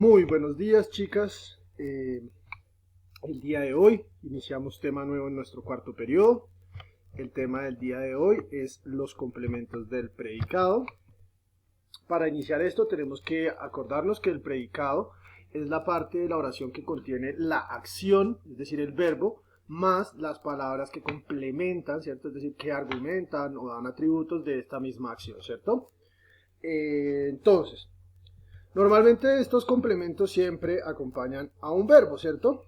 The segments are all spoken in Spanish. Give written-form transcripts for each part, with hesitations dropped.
Muy buenos días, chicas. El día de hoy iniciamos tema nuevo en nuestro cuarto periodo. El tema del día de hoy es los complementos del predicado. Para iniciar esto tenemos que acordarnos que el predicado es la parte de la oración que contiene la acción, es decir, el verbo, más las palabras que complementan, ¿cierto? Es decir, que argumentan o dan atributos de esta misma acción, ¿cierto? Entonces, normalmente estos complementos siempre acompañan a un verbo, ¿cierto?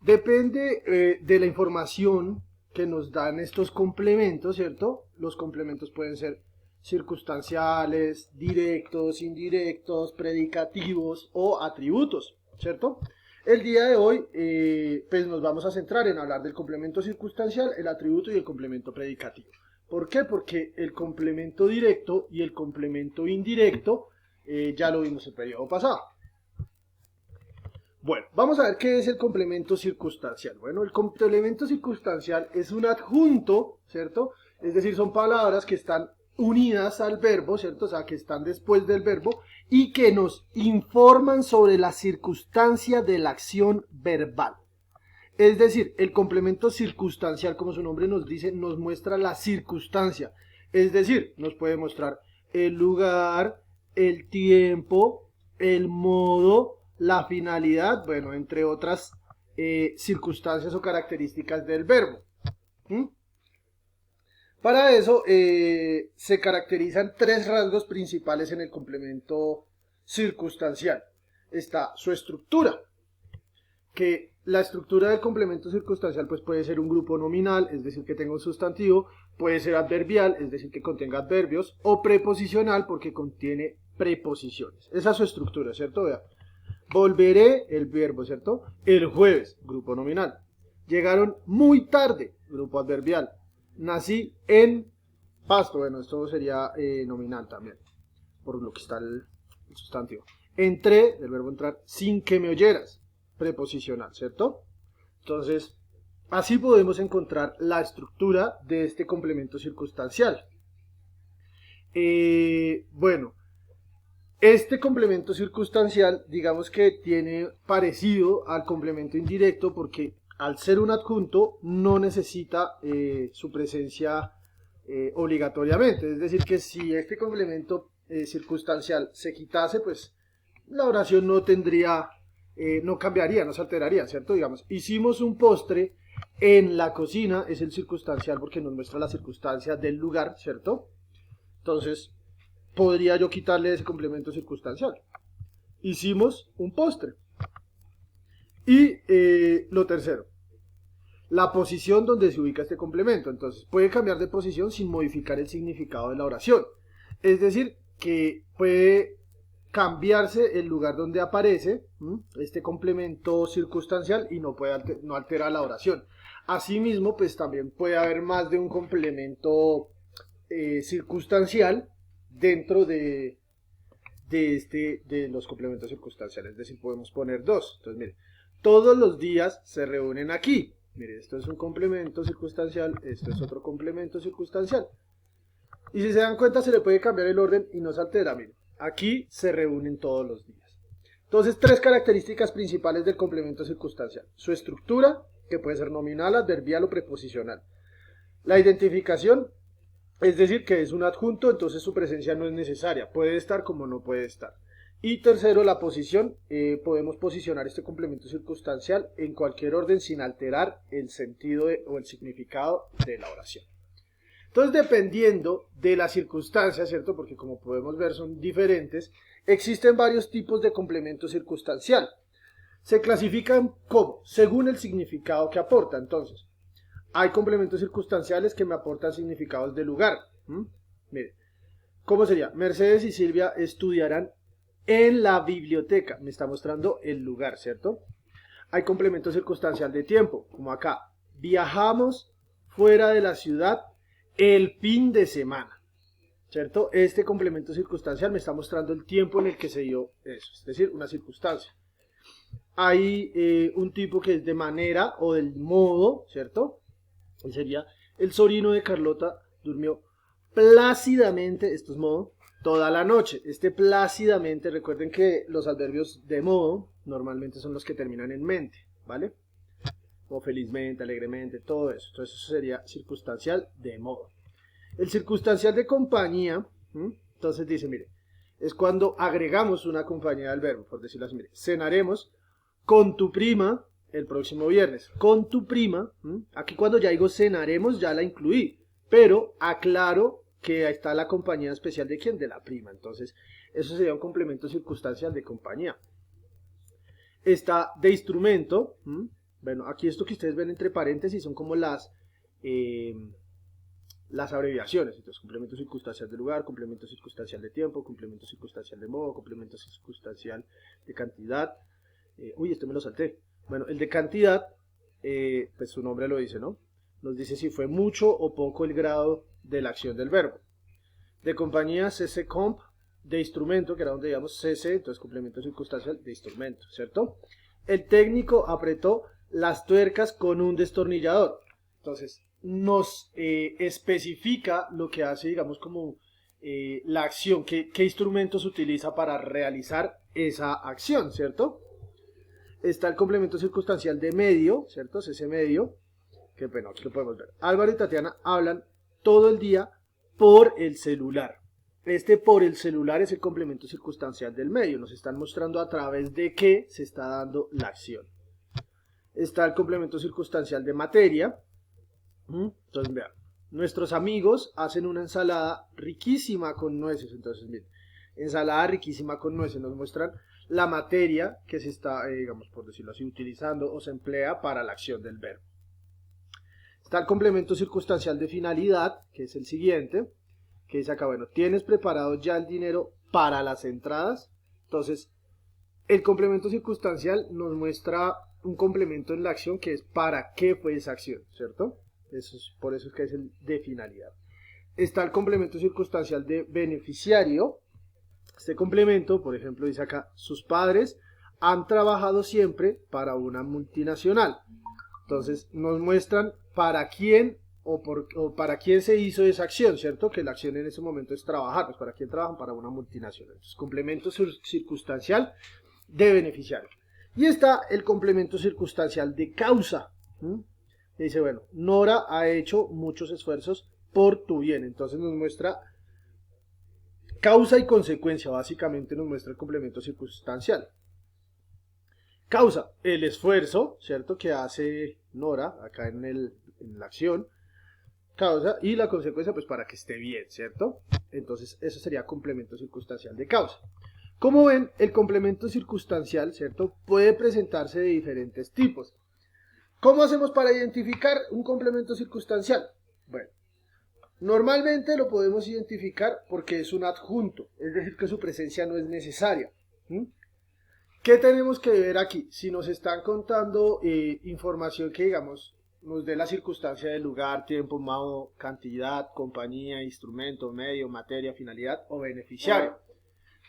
Depende de la información que nos dan estos complementos, ¿cierto? Los complementos pueden ser circunstanciales, directos, indirectos, predicativos o atributos, ¿cierto? El día de hoy, pues nos vamos a centrar en hablar del complemento circunstancial, el atributo y el complemento predicativo. ¿Por qué? Porque el complemento directo y el complemento indirecto ya lo vimos el periodo pasado. Bueno, vamos a ver qué es el complemento circunstancial. Bueno, el complemento circunstancial es un adjunto, ¿cierto? Es decir, son palabras que están unidas al verbo, ¿cierto? O sea, que están después del verbo y que nos informan sobre la circunstancia de la acción verbal. Es decir, el complemento circunstancial, como su nombre nos dice, nos muestra la circunstancia. Es decir, nos puede mostrar el lugar, el tiempo, el modo, la finalidad, bueno, entre otras circunstancias o características del verbo. ¿Mm? Para eso se caracterizan tres rasgos principales en el complemento circunstancial. Está su estructura, que la estructura del complemento circunstancial pues puede ser un grupo nominal, es decir, que tenga un sustantivo, puede ser adverbial, es decir, que contenga adverbios, o preposicional porque contiene preposiciones. Esa es su estructura, ¿cierto? Vea. Volveré, el verbo, ¿cierto? El jueves, grupo nominal. Llegaron muy tarde, grupo adverbial. Nací en Pasto, bueno, esto sería nominal también, por lo que está el sustantivo. Entré, el verbo entrar, sin que me oyeras, preposicional, ¿cierto? Entonces, así podemos encontrar la estructura de este complemento circunstancial. Bueno, este complemento circunstancial, digamos que tiene parecido al complemento indirecto porque al ser un adjunto no necesita su presencia obligatoriamente. Es decir, que si este complemento circunstancial se quitase, pues la oración no tendría, no cambiaría, no se alteraría, ¿cierto? Digamos, hicimos un postre en la cocina, es el circunstancial porque nos muestra la circunstancia del lugar, ¿cierto? Entonces, podría yo quitarle ese complemento circunstancial. Hicimos un postre. Y lo tercero, la posición donde se ubica este complemento. Entonces, puede cambiar de posición sin modificar el significado de la oración. Es decir, que puede cambiarse el lugar donde aparece este complemento circunstancial y no altera la oración. Asimismo, pues también puede haber más de un complemento circunstancial dentro de los complementos circunstanciales. Es decir, podemos poner dos. Entonces, mire, todos los días se reúnen aquí. Mire, esto es un complemento circunstancial, esto es otro complemento circunstancial. Y si se dan cuenta, se le puede cambiar el orden y no se altera. Mire, aquí se reúnen todos los días. Entonces, tres características principales del complemento circunstancial. Su estructura, que puede ser nominal, adverbial o preposicional. La identificación, es decir, que es un adjunto, entonces su presencia no es necesaria. Puede estar como no puede estar. Y tercero, la posición. Podemos posicionar este complemento circunstancial en cualquier orden sin alterar el sentido o el significado de la oración. Entonces, dependiendo de la circunstancia, ¿cierto? Porque como podemos ver son diferentes, existen varios tipos de complemento circunstancial. Se clasifican como, según el significado que aporta. Entonces, hay complementos circunstanciales que me aportan significados de lugar. Mire, ¿cómo sería? Mercedes y Silvia estudiarán en la biblioteca. Me está mostrando el lugar, ¿cierto? Hay complemento circunstancial de tiempo, como acá. Viajamos fuera de la ciudad el fin de semana, ¿cierto? Este complemento circunstancial me está mostrando el tiempo en el que se dio eso, es decir, una circunstancia. Hay un tipo que es de manera o del modo, ¿cierto? Y sería, el sobrino de Carlota durmió plácidamente, esto es modo, toda la noche. Plácidamente, recuerden que los adverbios de modo normalmente son los que terminan en mente, ¿vale? O felizmente, alegremente, todo eso. Entonces eso sería circunstancial de modo. El circunstancial de compañía, entonces dice, mire, es cuando agregamos una compañía al verbo, por decirlo así, mire, cenaremos con tu prima el próximo viernes. Con tu prima, aquí cuando ya digo cenaremos ya la incluí, pero aclaro que ahí está la compañía especial de quién, de la prima. Entonces eso sería un complemento circunstancial de compañía. Está de instrumento. Bueno, aquí esto que ustedes ven entre paréntesis son como las abreviaciones. Entonces, complemento circunstancial de lugar, complemento circunstancial de tiempo, complemento circunstancial de modo, complemento circunstancial de cantidad. Uy, me lo salté. Bueno, el de cantidad, pues su nombre lo dice, ¿no? Nos dice si fue mucho o poco el grado de la acción del verbo. De compañía, cc comp. De instrumento, que era donde digamos cc, entonces complemento circunstancial de instrumento, ¿cierto? El técnico apretó las tuercas con un destornillador. Entonces nos especifica lo que hace, digamos, como la acción, qué instrumentos utiliza para realizar esa acción, ¿cierto? Está el complemento circunstancial de medio, ¿cierto? Ese medio, que bueno, aquí lo podemos ver. Álvaro y Tatiana hablan todo el día por el celular. Por el celular es el complemento circunstancial del medio. Nos están mostrando a través de qué se está dando la acción. Está el complemento circunstancial de materia. Entonces, vean, nuestros amigos hacen una ensalada riquísima con nueces. Entonces, miren, ensalada riquísima con nueces. Nos muestran la materia que se está, digamos, por decirlo así, utilizando o se emplea para la acción del verbo. Está el complemento circunstancial de finalidad, que es el siguiente, que dice acá, bueno, ¿tienes preparado ya el dinero para las entradas? Entonces, el complemento circunstancial nos muestra un complemento en la acción que es para qué fue esa acción, ¿cierto? Por eso es que es el de finalidad. Está el complemento circunstancial de beneficiario. Este complemento, por ejemplo, dice acá, sus padres han trabajado siempre para una multinacional. Entonces, nos muestran para quién o para quién se hizo esa acción, ¿cierto? Que la acción en ese momento es trabajar, pues para quién trabajan, para una multinacional. Entonces, complemento circunstancial de beneficiario. Y está el complemento circunstancial de causa. Dice, bueno, Nora ha hecho muchos esfuerzos por tu bien. Entonces nos muestra causa y consecuencia, básicamente nos muestra el complemento circunstancial. Causa, el esfuerzo, ¿cierto? Que hace Nora acá en la acción. Causa, y la consecuencia pues para que esté bien, ¿cierto? Entonces eso sería complemento circunstancial de causa. Como ven, el complemento circunstancial, ¿cierto? Puede presentarse de diferentes tipos. ¿Cómo hacemos para identificar un complemento circunstancial? Bueno, normalmente lo podemos identificar porque es un adjunto, es decir que su presencia no es necesaria. ¿Qué tenemos que ver aquí? Si nos están contando información que digamos nos dé la circunstancia del lugar, tiempo, modo, cantidad, compañía, instrumento, medio, materia, finalidad o beneficiario,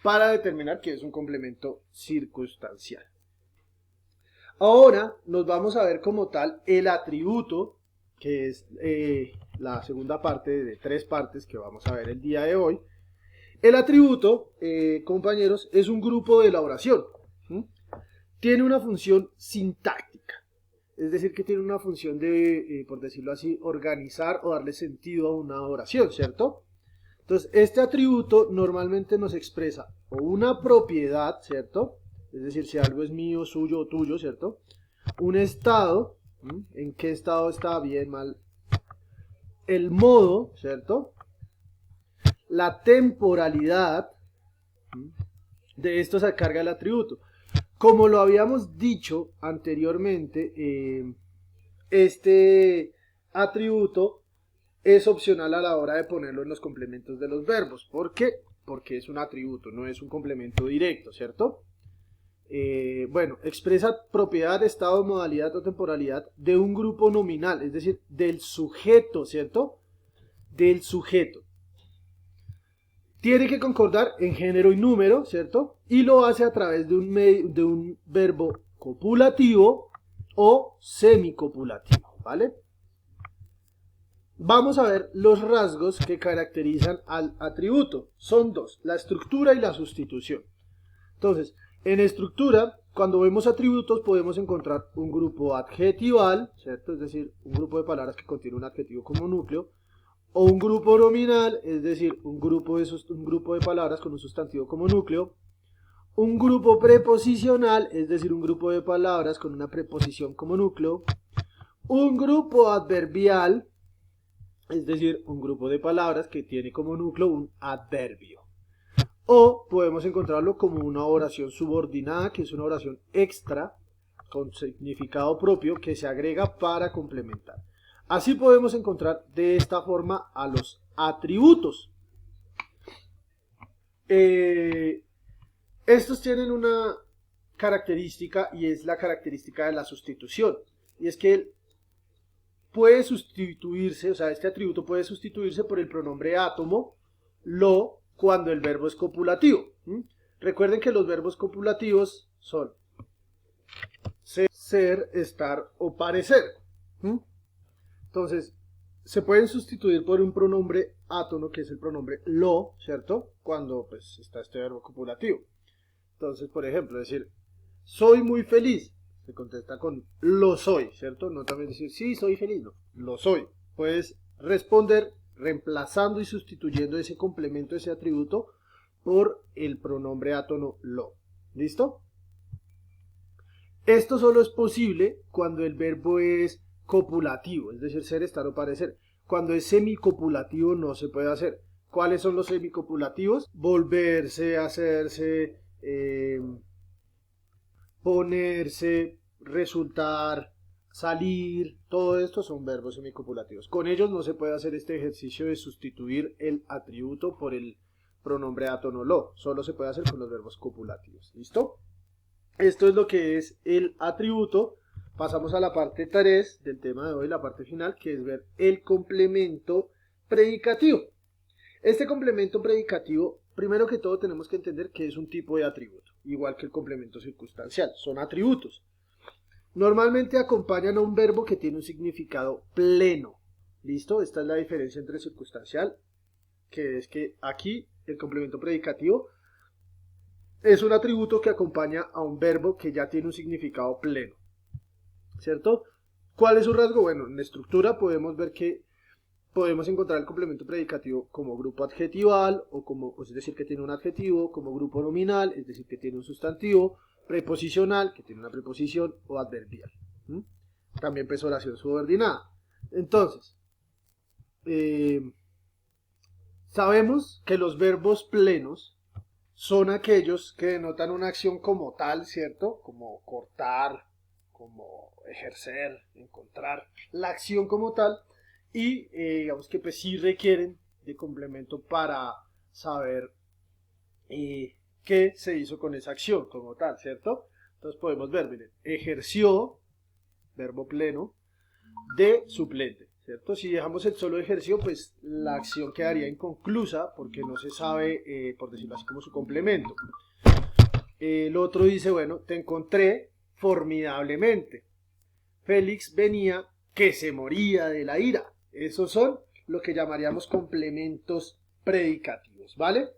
para determinar que es un complemento circunstancial. Ahora nos vamos a ver como tal el atributo, que es la segunda parte de 3 partes que vamos a ver el día de hoy. El atributo, compañeros, es un grupo de elaboración. Tiene una función sintáctica. Es decir, que tiene una función de, por decirlo así, organizar o darle sentido a una oración, ¿cierto? Entonces, este atributo normalmente nos expresa o una propiedad, ¿cierto? Es decir, si algo es mío, suyo o tuyo, ¿cierto? Un estado, ¿en qué estado está? Bien, mal. El modo, ¿cierto? La temporalidad, de esto se carga el atributo. Como lo habíamos dicho anteriormente, este atributo es opcional a la hora de ponerlo en los complementos de los verbos. ¿Por qué? Porque es un atributo, no es un complemento directo, ¿cierto? Bueno, expresa propiedad, estado, modalidad o temporalidad de un grupo nominal, es decir, del sujeto, ¿cierto? Del sujeto. Tiene que concordar en género y número, ¿cierto? Y lo hace a través de un verbo copulativo o semicopulativo, ¿vale? Vamos a ver los rasgos que caracterizan al atributo. Son dos, la estructura y la sustitución. Entonces, en estructura, cuando vemos atributos podemos encontrar un grupo adjetival, ¿cierto? Es decir, un grupo de palabras que contiene un adjetivo como núcleo, o un grupo nominal, es decir, un grupo de palabras con un sustantivo como núcleo, un grupo preposicional, es decir, un grupo de palabras con una preposición como núcleo, un grupo adverbial, es decir, un grupo de palabras que tiene como núcleo un adverbio. O podemos encontrarlo como una oración subordinada, que es una oración extra con significado propio que se agrega para complementar. Así podemos encontrar de esta forma a los atributos. Estos tienen una característica y es la característica de la sustitución. Y es que puede sustituirse, o sea, este atributo puede sustituirse por el pronombre átomo, lo, cuando el verbo es copulativo. Recuerden que los verbos copulativos son ser, estar o parecer. Entonces, se pueden sustituir por un pronombre átono, que es el pronombre lo, ¿cierto? Cuando pues está este verbo copulativo. Entonces, por ejemplo, decir, soy muy feliz. Se contesta con lo soy, ¿cierto? No también decir, sí, soy feliz, no, lo soy. Puedes responder reemplazando y sustituyendo ese complemento, ese atributo, por el pronombre átono lo. ¿Listo? Esto solo es posible cuando el verbo es copulativo, es decir, ser, estar o parecer. Cuando es semicopulativo no se puede hacer. ¿Cuáles son los semicopulativos? Volverse, hacerse, ponerse, resultar, salir, todo esto son verbos semicopulativos. Con ellos no se puede hacer este ejercicio de sustituir el atributo por el pronombre átono lo, solo se puede hacer con los verbos copulativos. ¿Listo? Esto es lo que es el atributo. Pasamos a la parte 3 del tema de hoy, la parte final, que es ver el complemento predicativo. Este complemento predicativo, primero que todo tenemos que entender que es un tipo de atributo, igual que el complemento circunstancial, son atributos. Normalmente acompañan a un verbo que tiene un significado pleno. ¿Listo? Esta es la diferencia entre circunstancial, que es que aquí el complemento predicativo es un atributo que acompaña a un verbo que ya tiene un significado pleno. ¿Cierto? ¿Cuál es su rasgo? Bueno, en la estructura podemos ver que podemos encontrar el complemento predicativo como grupo adjetival, es decir, que tiene un adjetivo, como grupo nominal, es decir, que tiene un sustantivo, preposicional, que tiene una preposición, o adverbial. También pues oración subordinada. Entonces, sabemos que los verbos plenos son aquellos que denotan una acción como tal, ¿cierto? Como cortar, como ejercer, encontrar, la acción como tal, y digamos que pues sí requieren de complemento para saber qué se hizo con esa acción como tal, ¿cierto? Entonces podemos ver, miren, ejerció, verbo pleno, de suplente, ¿cierto? Si dejamos el solo ejerció, pues la acción quedaría inconclusa porque no se sabe, por decirlo así, como su complemento. El otro dice, bueno, te encontré formidablemente. Félix venía que se moría de la ira. Esos son lo que llamaríamos complementos predicativos, ¿vale?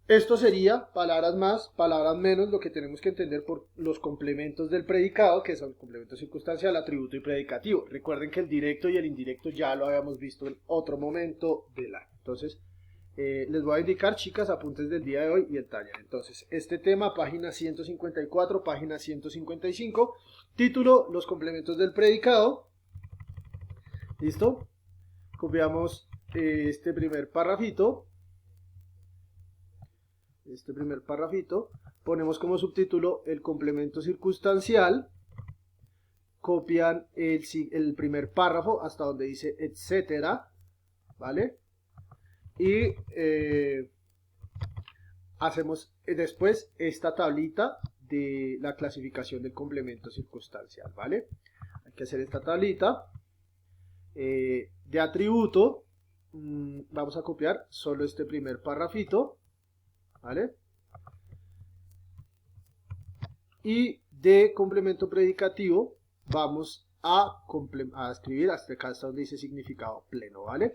Esto sería palabras más, palabras menos, lo que tenemos que entender por los complementos del predicado, que son complemento circunstancial, atributo y predicativo. Recuerden que el directo y el indirecto ya lo habíamos visto en otro momento del año. Entonces, les voy a indicar, chicas, apuntes del día de hoy y el taller. Entonces, este tema, página 154, página 155, título, los complementos del predicado. ¿Listo? Copiamos este primer párrafito. Ponemos como subtítulo el complemento circunstancial. Copian el primer párrafo hasta donde dice etcétera, ¿vale? Y hacemos después esta tablita de la clasificación del complemento circunstancial, ¿vale? Hay que hacer esta tablita de atributo. Vamos a copiar solo este primer párrafito, ¿vale? Y de complemento predicativo vamos a escribir hasta acá, hasta donde dice significado pleno, ¿vale?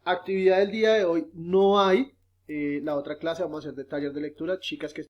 Actividad del día de hoy no hay. La otra clase vamos a hacer de taller de lectura. Chicas que